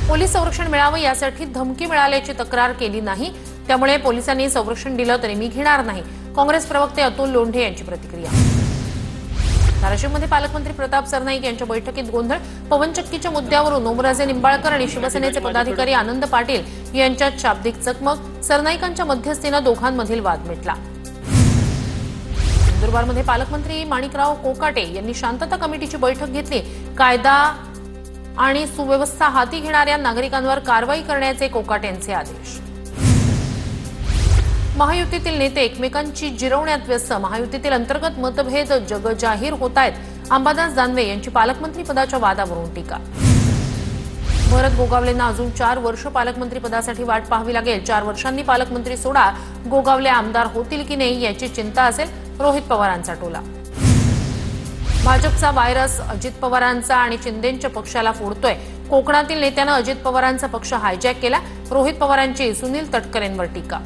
Police संरक्षण मिळावं यासाठी धमकी मिळाल्याची तक्रार केली नाही, त्यामुळे पोलिसांनी संरक्षण दिलं तरी मी घेणार नाही, काँग्रेस प्रवक्ते अतुल लोंढे यांची प्रतिक्रिया। धाराशिवमध्ये पालकमंत्री प्रताप सरनाईक यांच्या बैठकीत गोंधळ, पवनचक्कीच्या मुद्द्यावरून ओमराजे निंबाळकर आणि शिवसेनेचे पदाधिकारी आनंद पाटील यांच्यात शाब्दिक चकमक, सरनाईकांच्या मध्यस्थीने दोघांमधील वाद मिटला। नंदुरबारमध्ये पालकमंत्री माणिकराव कोकाटे यांनी शांतता कमिटीची बैठक घेतली, कायदा आणि सुव्यवस्था हाती घेणाऱ्या नागरिकांवर कारवाई करण्याचे कोकाटेंचे आदेश। महायुतीतील नेते एकमेकांची जिरवण्यात व्यस्त, महायुतीतील अंतर्गत मतभेद जगजाहीर होत आहेत, अंबादास दानवे यांची पालकमंत्री पदाच्या वादावरून टीका। भरत गोगावलेंना अजून 4 वर्ष पालकमंत्री पदासाठी वाट पाहावी लागेल, 4 वर्षांनी पालकमंत्री सोडा, गोगावले आमदार होतील की नाही याची चिंता असेल, रोहित पवारांचा टोला। भाजपचा व्हायरस अजित पवारांचा आणि शिंदेंच्या पक्षाला फोडतोय, कोकणातील नेत्यानं अजित पवारांचा पक्ष हायजॅक केला, रोहित पवारांची सुनील तटकरेंवर टीका।